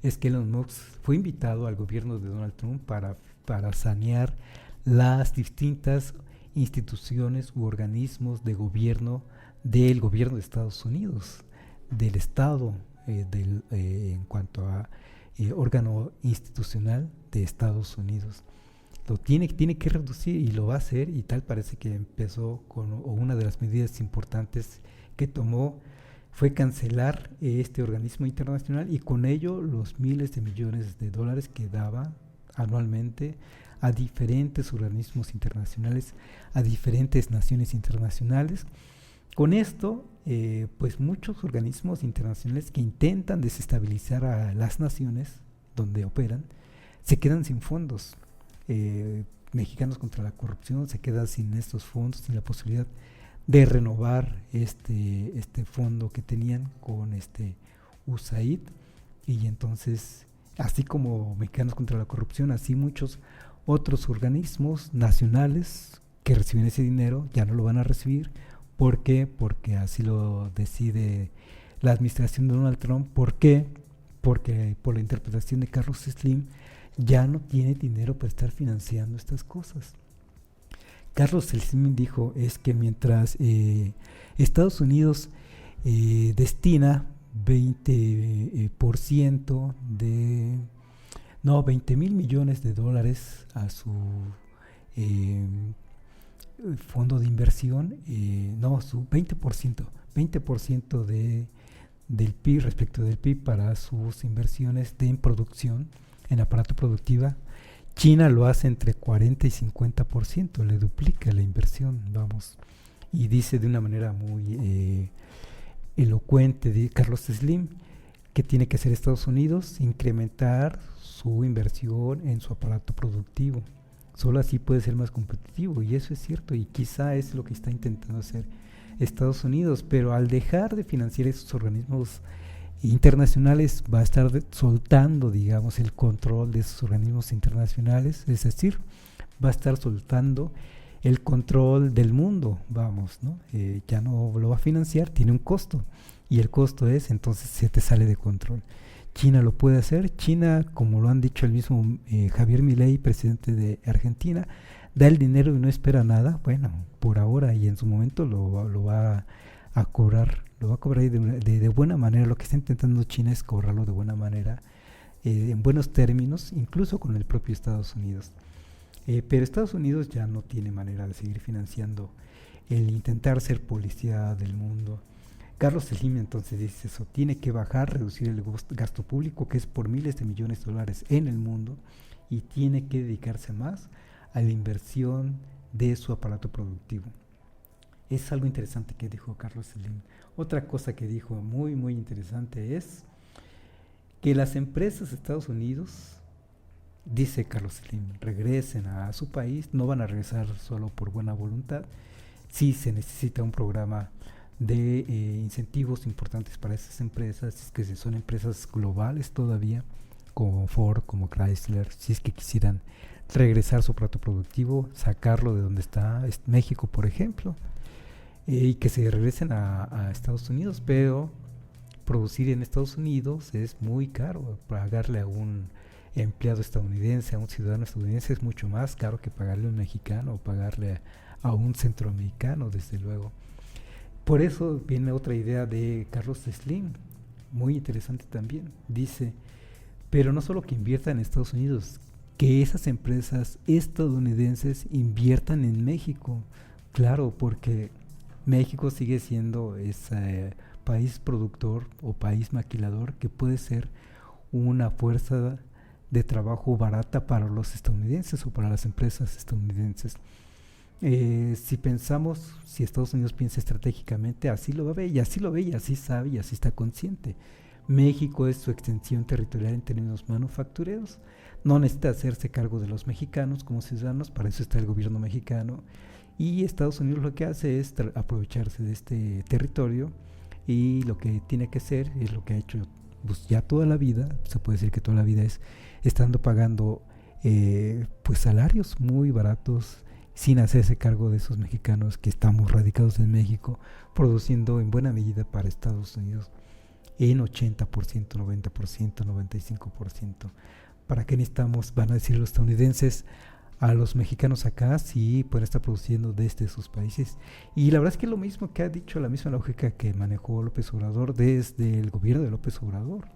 es que Elon Musk fue invitado al gobierno de Donald Trump para sanear las distintas instituciones u organismos de gobierno del gobierno de Estados Unidos, del Estado, en cuanto a órgano institucional de Estados Unidos. Lo tiene que reducir, y lo va a hacer, y tal parece que empezó una de las medidas importantes que tomó fue cancelar este organismo internacional, y con ello los miles de millones de dólares que daba anualmente a diferentes organismos internacionales, a diferentes naciones internacionales. Con esto, pues muchos organismos internacionales que intentan desestabilizar a las naciones donde operan, se quedan sin fondos. Mexicanos contra la Corrupción se queda sin estos fondos, sin la posibilidad de renovar este fondo que tenían con USAID. Y entonces, así como Mexicanos contra la Corrupción, así muchos otros organismos nacionales que reciben ese dinero ya no lo van a recibir. ¿Por qué? Porque así lo decide la administración de Donald Trump. ¿Por qué? Porque por la interpretación de Carlos Slim ya no tiene dinero para estar financiando estas cosas. Carlos Slim dijo es que mientras Estados Unidos destina 20% 20 mil millones de dólares a su fondo de inversión, su 20% del PIB, respecto del PIB, para sus inversiones en producción, en aparato productiva. China lo hace entre 40 y 50%, le duplica la inversión, y dice de una manera muy elocuente de Carlos Slim que tiene que hacer Estados Unidos, incrementar su inversión en su aparato productivo. Solo así puede ser más competitivo, y eso es cierto, y quizá es lo que está intentando hacer Estados Unidos, pero al dejar de financiar esos organismos internacionales va a estar soltando, digamos, el control de esos organismos internacionales, es decir, va a estar soltando el control del mundo, ¿no? Ya no lo va a financiar, tiene un costo, y el costo es, entonces se te sale de control. China lo puede hacer. China, como lo han dicho el mismo Javier Milei, presidente de Argentina, da el dinero y no espera nada. Bueno, por ahora y en su momento lo va a cobrar, de buena manera. Lo que está intentando China es cobrarlo de buena manera, en buenos términos, incluso con el propio Estados Unidos. Pero Estados Unidos ya no tiene manera de seguir financiando el intentar ser policía del mundo. Carlos Slim entonces dice eso, tiene que reducir el gasto público, que es por miles de millones de dólares en el mundo, y tiene que dedicarse más a la inversión de su aparato productivo. Es algo interesante que dijo Carlos Slim. Otra cosa que dijo muy, muy interesante es que las empresas de Estados Unidos, dice Carlos Slim, regresen a su país, no van a regresar solo por buena voluntad. Sí se necesita un programa de incentivos importantes para esas empresas, si es que son empresas globales todavía, como Ford, como Chrysler, si es que quisieran regresar su aparato productivo, sacarlo de donde está México, por ejemplo, y que se regresen a Estados Unidos, pero producir en Estados Unidos es muy caro. Pagarle a un empleado estadounidense, a un ciudadano estadounidense, es mucho más caro que pagarle a un mexicano o pagarle a un centroamericano, desde luego. Por eso viene otra idea de Carlos Slim, muy interesante también. Dice, pero no solo que inviertan en Estados Unidos, que esas empresas estadounidenses inviertan en México. Claro, porque México sigue siendo ese país productor o país maquilador que puede ser una fuerza de trabajo barata para los estadounidenses o para las empresas estadounidenses. Si pensamos, si Estados Unidos piensa estratégicamente, así lo ve y así lo ve y así sabe y así está consciente. México es su extensión territorial en términos manufactureros. No necesita hacerse cargo de los mexicanos como ciudadanos, para eso está el gobierno mexicano. Y Estados Unidos lo que hace es aprovecharse de este territorio, y lo que tiene que hacer es lo que ha hecho pues ya toda la vida, se puede decir que toda la vida, es estando pagando pues salarios muy baratos, sin hacerse cargo de esos mexicanos que estamos radicados en México, produciendo en buena medida para Estados Unidos en 80%, 90%, 95%. ¿Para qué necesitamos, van a decir los estadounidenses, a los mexicanos acá si pueden estar produciendo desde sus países? Y la verdad es que lo mismo que ha dicho, la misma lógica que manejó López Obrador desde el gobierno de López Obrador.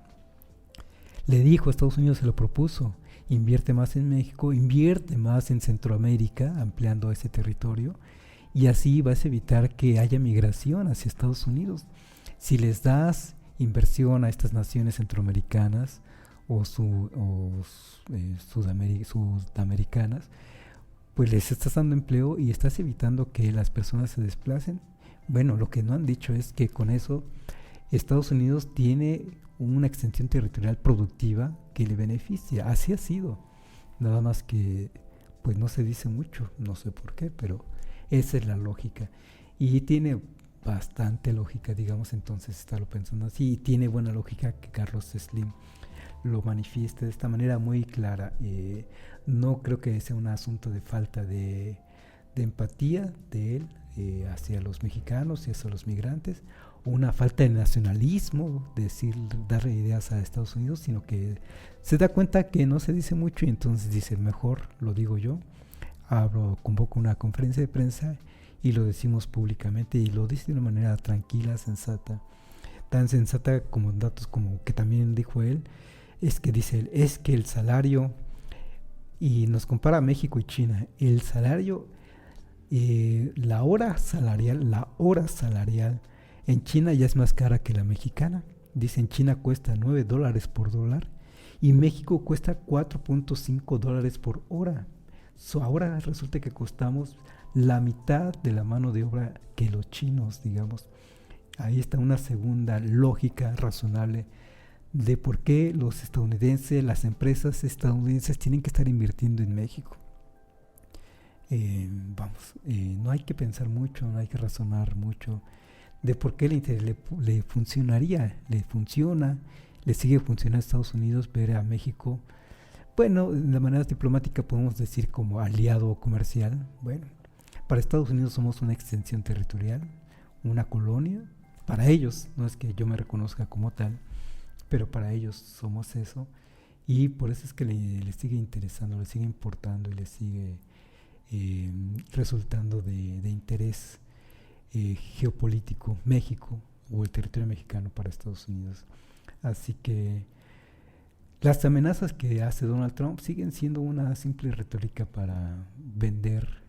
Le dijo a Estados Unidos, se lo propuso, invierte más en México, invierte más en Centroamérica, ampliando ese territorio, y así vas a evitar que haya migración hacia Estados Unidos. Si les das inversión a estas naciones centroamericanas o sudamericanas, pues les estás dando empleo y estás evitando que las personas se desplacen. Bueno, lo que no han dicho es que con eso Estados Unidos tiene una extensión territorial productiva que le beneficia. Así ha sido, nada más que pues no se dice mucho, no sé por qué, pero esa es la lógica y tiene bastante lógica, digamos. Entonces estarlo pensando así, y tiene buena lógica que Carlos Slim lo manifieste de esta manera muy clara. No creo que sea un asunto de falta de empatía de él hacia los mexicanos y hacia los migrantes, una falta de nacionalismo, darle ideas a Estados Unidos, sino que se da cuenta que no se dice mucho y entonces dice, mejor lo digo yo, convoco una conferencia de prensa y lo decimos públicamente, y lo dice de una manera tranquila, sensata, tan sensata como datos como que también dijo él, es que dice él, es que el salario, y nos compara a México y China, el salario, la hora salarial en China ya es más cara que la mexicana. Dice, en China cuesta $9 por dólar y México cuesta $4.5 por hora. Ahora resulta que costamos la mitad de la mano de obra que los chinos, digamos. Ahí está una segunda lógica razonable de por qué los estadounidenses, las empresas estadounidenses tienen que estar invirtiendo en México. No hay que pensar mucho, no hay que razonar mucho de por qué le funcionaría, le funciona, le sigue funcionando a Estados Unidos ver a México. Bueno, de manera diplomática podemos decir como aliado comercial. Bueno, para Estados Unidos somos una extensión territorial, una colonia. Para ellos, no es que yo me reconozca como tal, pero para ellos somos eso, y por eso es que le sigue interesando, le sigue importando y le sigue resultando de interés geopolítico México o el territorio mexicano para Estados Unidos. Así que las amenazas que hace Donald Trump siguen siendo una simple retórica para vender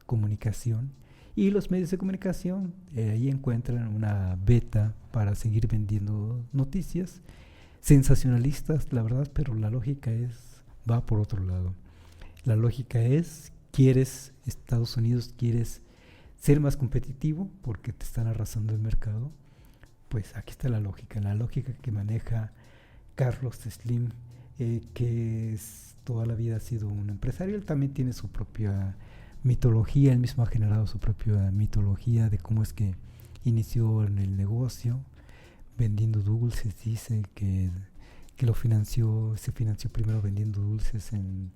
comunicación, y los medios de comunicación ahí encuentran una beta para seguir vendiendo noticias sensacionalistas, la verdad, pero la lógica va por otro lado. La lógica es quieres Estados Unidos, quieres ser más competitivo porque te están arrasando el mercado, pues aquí está la lógica que maneja Carlos Slim, que toda la vida ha sido un empresario. Él también tiene su propia mitología, él mismo ha generado su propia mitología de cómo es que inició en el negocio, vendiendo dulces. Dice que se financió primero vendiendo dulces en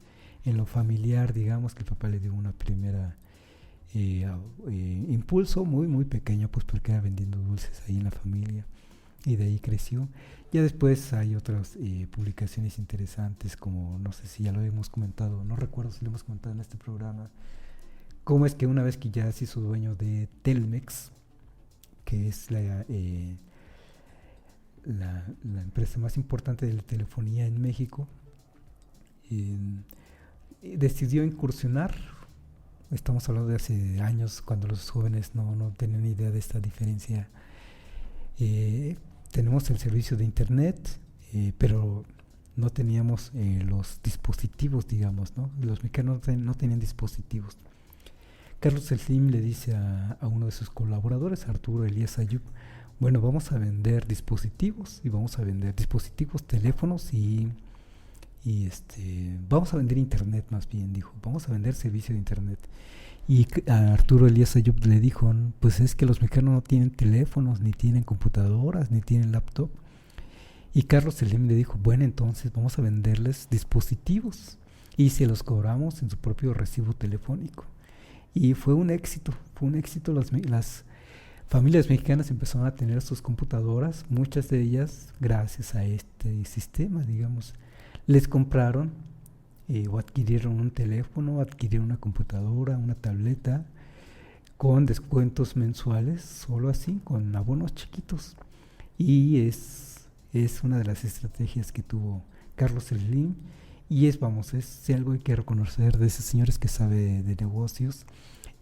lo familiar, digamos, que el papá le dio una primera impulso muy muy pequeño, pues porque era vendiendo dulces ahí en la familia, y de ahí creció. Ya después hay otras publicaciones interesantes, como, no sé si ya lo hemos comentado, no recuerdo si lo hemos comentado en este programa, cómo es que una vez que ya se hizo dueño de Telmex, que es la empresa más importante de la telefonía en México, decidió incursionar. Estamos hablando de hace años, cuando los jóvenes no tenían idea de esta diferencia. Tenemos el servicio de internet, pero no teníamos los dispositivos, digamos, ¿no? Los mexicanos no tenían dispositivos. Carlos Slim le dice a uno de sus colaboradores, Arturo Elías Ayub, bueno, vamos a vender dispositivos, teléfonos y vamos a vender internet, más bien dijo, vamos a vender servicio de internet. Y a Arturo Elías Ayub le dijo, pues es que los mexicanos no tienen teléfonos, ni tienen computadoras, ni tienen laptop. Y Carlos Slim le dijo, bueno, entonces vamos a venderles dispositivos y se los cobramos en su propio recibo telefónico. Y fue un éxito. Las familias mexicanas empezaron a tener sus computadoras, muchas de ellas gracias a este sistema, digamos. Les compraron o adquirieron un teléfono, adquirieron una computadora, una tableta, con descuentos mensuales, solo así, con abonos chiquitos. Y es una de las estrategias que tuvo Carlos Slim, y es algo que hay que reconocer de esos señores que sabe de negocios.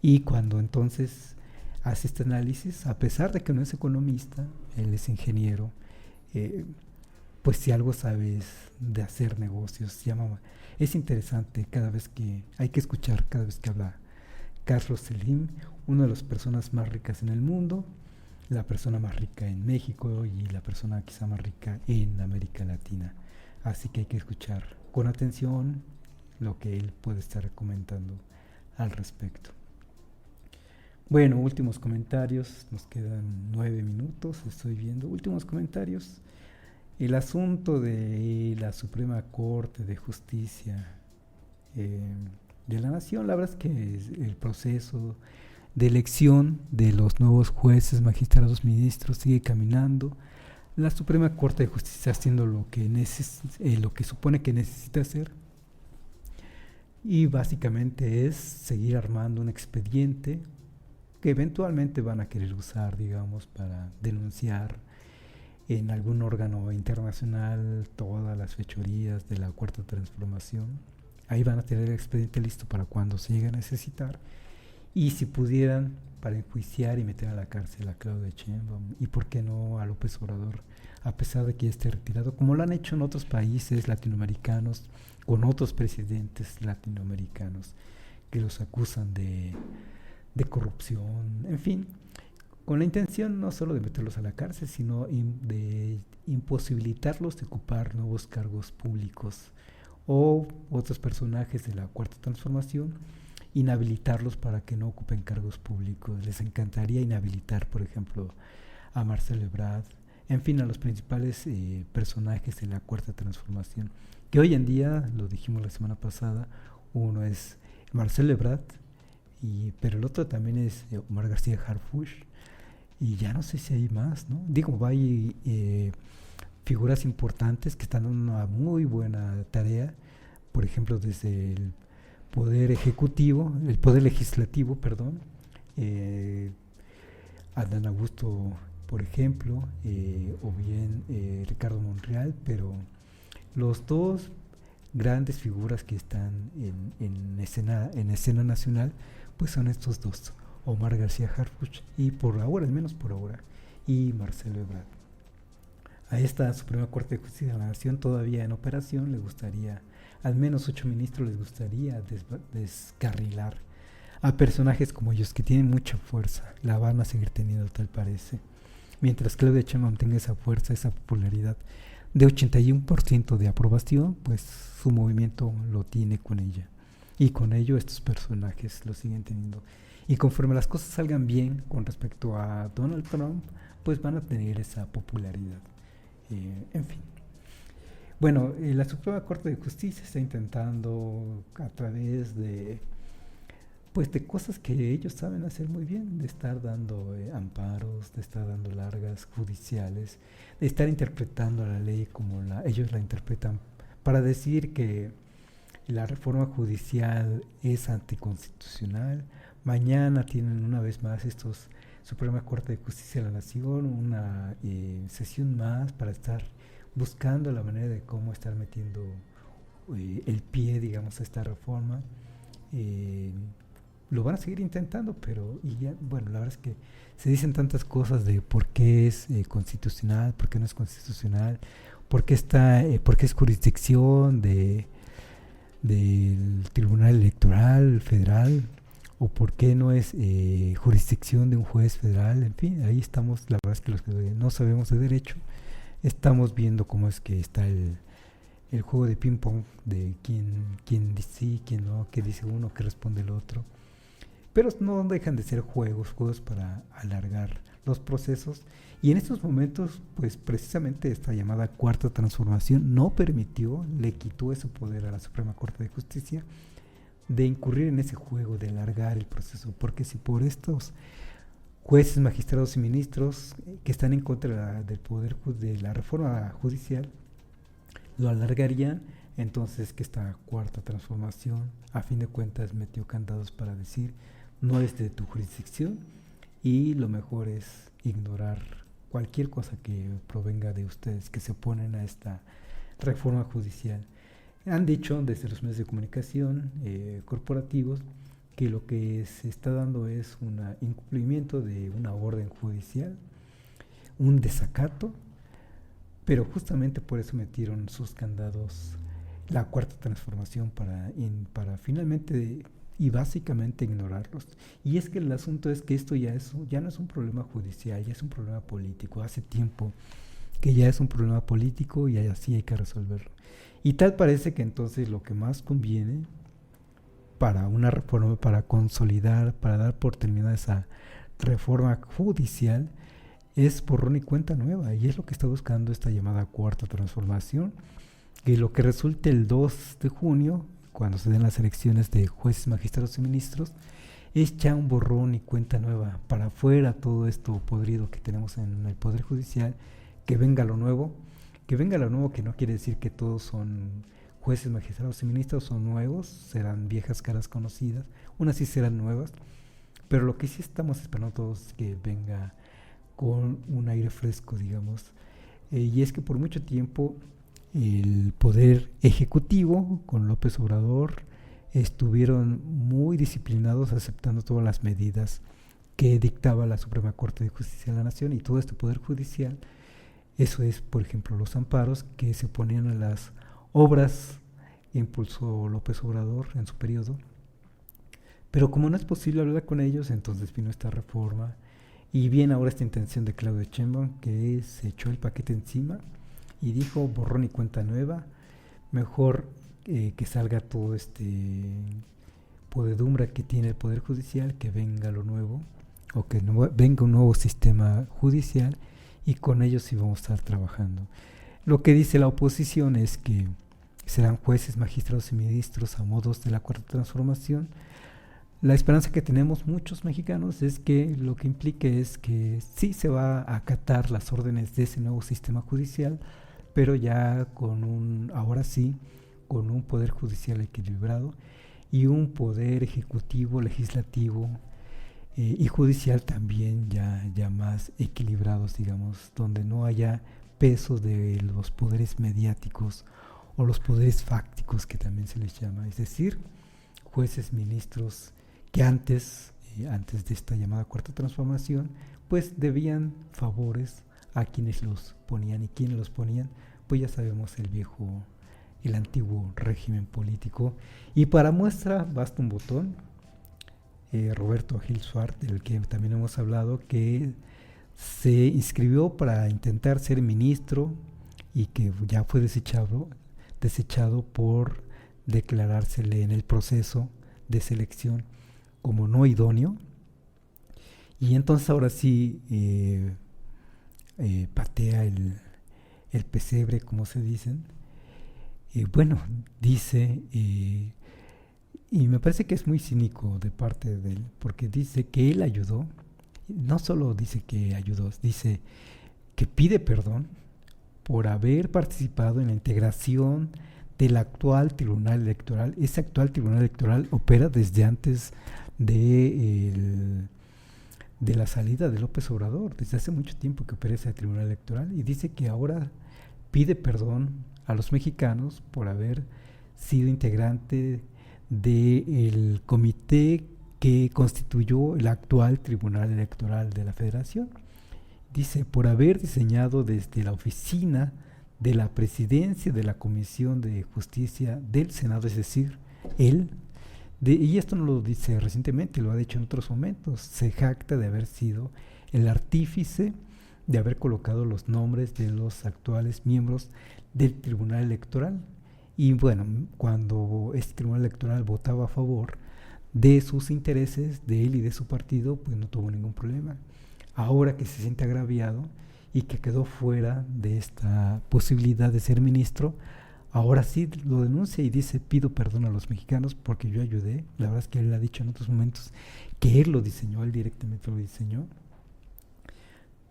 Y cuando entonces hace este análisis, a pesar de que no es economista, él es ingeniero, pues si algo sabes de hacer negocios, es interesante hay que escuchar cada vez que habla Carlos Slim, una de las personas más ricas en el mundo, la persona más rica en México y la persona quizá más rica en América Latina. Así que hay que escuchar con atención lo que él puede estar comentando al respecto. Bueno, últimos comentarios, nos quedan 9 minutos, estoy viendo. Últimos comentarios. El asunto de la Suprema Corte de Justicia de la Nación, la verdad es que el proceso de elección de los nuevos jueces, magistrados, ministros sigue caminando. La Suprema Corte de Justicia haciendo lo que supone que necesita hacer, y básicamente es seguir armando un expediente que eventualmente van a querer usar, digamos, para denunciar en algún órgano internacional todas las fechorías de la Cuarta Transformación. Ahí van a tener el expediente listo para cuando se llegue a necesitar, y si pudieran, para enjuiciar y meter a la cárcel a Claudia Sheinbaum, y por qué no a López Obrador, a pesar de que ya esté retirado, como lo han hecho en otros países latinoamericanos, con otros presidentes latinoamericanos que los acusan de corrupción, en fin, con la intención no solo de meterlos a la cárcel, sino de imposibilitarlos de ocupar nuevos cargos públicos, o otros personajes de la Cuarta Transformación, inhabilitarlos para que no ocupen cargos públicos. Les encantaría inhabilitar, por ejemplo, a Marcelo Ebrard, en fin, a los principales personajes de la Cuarta Transformación, que hoy en día, lo dijimos la semana pasada, uno es Marcelo Ebrard, pero el otro también es Omar García Harfuch, y ya no sé si hay más, ¿no? Digo, hay figuras importantes que están en una muy buena tarea, por ejemplo, desde el Poder Legislativo, Adán Augusto, por ejemplo, o bien Ricardo Monreal, pero los dos grandes figuras que están en escena nacional, pues son estos dos, Omar García Harfuch, y al menos por ahora, y Marcelo Ebrard. a esta Suprema Corte de Justicia de la Nación todavía en operación le gustaría, al menos 8 ministros les gustaría descarrilar a personajes como ellos que tienen mucha fuerza. La van a seguir teniendo, tal parece. Mientras Claudia Sheinbaum tenga esa fuerza, esa popularidad de 81% de aprobación, pues su movimiento lo tiene con ella. Y con ello estos personajes lo siguen teniendo. Y conforme las cosas salgan bien con respecto a Donald Trump, pues van a tener esa popularidad. En fin. Bueno, la Suprema Corte de Justicia está intentando a través de cosas que ellos saben hacer muy bien, de estar dando amparos, de estar dando largas judiciales, de estar interpretando la ley como ellos la interpretan, para decir que la reforma judicial es anticonstitucional. Mañana tienen una vez más estos Suprema Corte de Justicia de la Nación una sesión más para estar buscando la manera de cómo estar metiendo el pie, digamos, a esta reforma. Lo van a seguir intentando, pero bueno, la verdad es que se dicen tantas cosas de por qué es constitucional, por qué no es constitucional, por qué es jurisdicción del Tribunal Electoral Federal, o por qué no es jurisdicción de un juez federal. En fin, ahí estamos, la verdad es que los que no sabemos de derecho, estamos viendo cómo es que está el juego de ping pong de quién dice sí, quién no, qué dice uno, qué responde el otro. Pero no dejan de ser juegos para alargar los procesos. Y en estos momentos, pues precisamente esta llamada Cuarta Transformación no permitió, le quitó ese poder a la Suprema Corte de Justicia de incurrir en ese juego, de alargar el proceso. Porque si por estos jueces, magistrados y ministros que están en contra del poder de la reforma judicial lo alargarían, entonces que esta Cuarta Transformación a fin de cuentas metió candados para decir no es de tu jurisdicción y lo mejor es ignorar cualquier cosa que provenga de ustedes que se oponen a esta reforma judicial. Han dicho desde los medios de comunicación corporativos que lo que se está dando es un incumplimiento de una orden judicial, un desacato, pero justamente por eso metieron sus candados la Cuarta Transformación para finalmente y básicamente ignorarlos. Y es que el asunto es que esto ya no es un problema judicial, ya es un problema político. Hace tiempo que ya es un problema político y así hay que resolverlo. Y tal parece que entonces lo que más conviene para una reforma, para consolidar, para dar por terminada esa reforma judicial, es borrón y cuenta nueva. Y es lo que está buscando esta llamada Cuarta Transformación, que lo que resulte el 2 de junio, cuando se den las elecciones de jueces, magistrados y ministros, es ya un borrón y cuenta nueva. Para afuera todo esto podrido que tenemos en el Poder Judicial, que venga lo nuevo, que no quiere decir que todos son jueces, magistrados y ministros, son nuevos, serán viejas caras conocidas, unas sí serán nuevas, pero lo que sí estamos esperando todos es que venga con un aire fresco, digamos, y es que por mucho tiempo el Poder Ejecutivo con López Obrador estuvieron muy disciplinados aceptando todas las medidas que dictaba la Suprema Corte de Justicia de la Nación y todo este Poder Judicial. Eso es, por ejemplo, los amparos que se ponían a las obras que impulsó López Obrador en su periodo. Pero como no es posible hablar con ellos, entonces vino esta reforma. Y bien ahora esta intención de Claudia Sheinbaum, que se echó el paquete encima y dijo borrón y cuenta nueva, mejor que salga todo podedumbre que tiene el Poder Judicial, que venga lo nuevo, o que venga un nuevo sistema judicial, y con ellos sí vamos a estar trabajando. Lo que dice la oposición es que serán jueces, magistrados y ministros a modos de la Cuarta Transformación. La esperanza que tenemos muchos mexicanos es que lo que implique es que sí se va a acatar las órdenes de ese nuevo sistema judicial, pero ya ahora sí, con un poder judicial equilibrado y un poder ejecutivo, legislativo y judicial también ya más equilibrados, digamos, donde no haya peso de los poderes mediáticos o los poderes fácticos que también se les llama, es decir, jueces, ministros que antes de esta llamada Cuarta Transformación, pues debían favores a quienes los ponían y quiénes los ponían, pues ya sabemos el antiguo régimen político. Y para muestra basta un botón. Roberto Gil Suárez, del que también hemos hablado, que se inscribió para intentar ser ministro y que ya fue desechado por declarársele en el proceso de selección como no idóneo. Y entonces ahora sí patea el pesebre, como se dicen. Bueno, dice, y me parece que es muy cínico de parte de él, porque dice que él ayudó, no solo dice que ayudó, dice que pide perdón por haber participado en la integración del actual Tribunal Electoral. Ese actual Tribunal Electoral opera desde antes de la salida de López Obrador, desde hace mucho tiempo que opera ese Tribunal Electoral, y dice que ahora pide perdón a los mexicanos por haber sido integrante del comité que constituyó el actual Tribunal Electoral de la Federación. Dice, por haber diseñado desde la oficina de la presidencia de la Comisión de Justicia del Senado, es decir, él, y esto no lo dice recientemente, lo ha dicho en otros momentos, se jacta de haber sido el artífice de haber colocado los nombres de los actuales miembros del Tribunal Electoral. Y bueno, cuando este Tribunal Electoral votaba a favor de sus intereses, de él y de su partido, pues no tuvo ningún problema. Ahora que se siente agraviado y que quedó fuera de esta posibilidad de ser ministro, ahora sí lo denuncia y dice, pido perdón a los mexicanos porque yo ayudé. La verdad es que él ha dicho en otros momentos que él lo diseñó, él directamente lo diseñó.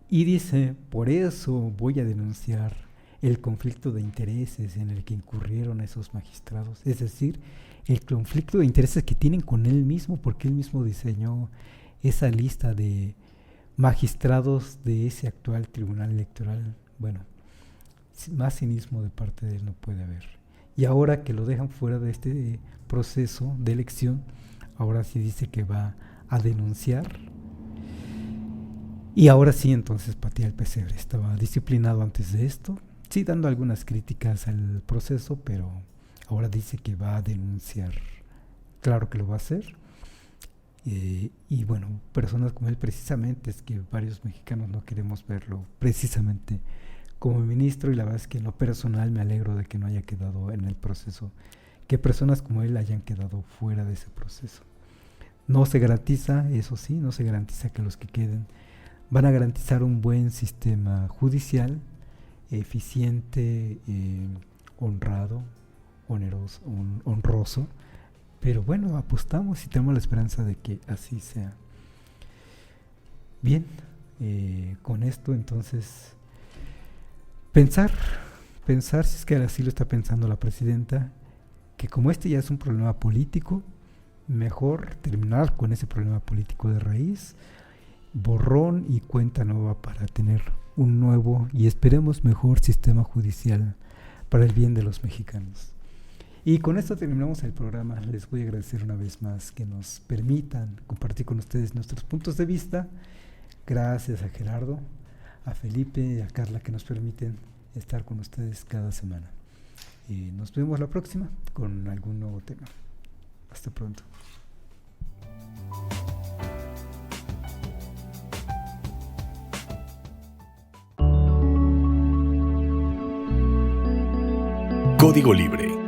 Y dice, por eso voy a denunciar el conflicto de intereses en el que incurrieron esos magistrados, es decir, el conflicto de intereses que tienen con él mismo, porque él mismo diseñó esa lista de magistrados de ese actual Tribunal Electoral. Bueno, más cinismo de parte de él no puede haber. Y ahora que lo dejan fuera de este proceso de elección, ahora sí dice que va a denunciar. Y ahora sí, entonces patea el pesebre. Estaba disciplinado antes de esto, sí dando algunas críticas al proceso, pero ahora dice que va a denunciar. Claro que lo va a hacer. Y bueno, personas como él precisamente, es que varios mexicanos no queremos verlo precisamente como ministro, y la verdad es que en lo personal me alegro de que no haya quedado en el proceso, que personas como él hayan quedado fuera de ese proceso. No se garantiza, eso sí, no se garantiza que los que queden van a garantizar un buen sistema judicial, eficiente, honrado, honroso, pero bueno, apostamos y tenemos la esperanza de que así sea. Bien, con esto entonces pensar si es que así lo está pensando la presidenta, que como este ya es un problema político, mejor terminar con ese problema político de raíz, borrón y cuenta nueva para tener un nuevo y esperemos mejor sistema judicial para el bien de los mexicanos. Y con esto terminamos el programa. Les voy a agradecer una vez más que nos permitan compartir con ustedes nuestros puntos de vista. Gracias a Gerardo, a Felipe y a Carla que nos permiten estar con ustedes cada semana. Y nos vemos la próxima con algún nuevo tema. Hasta pronto. Código Libre.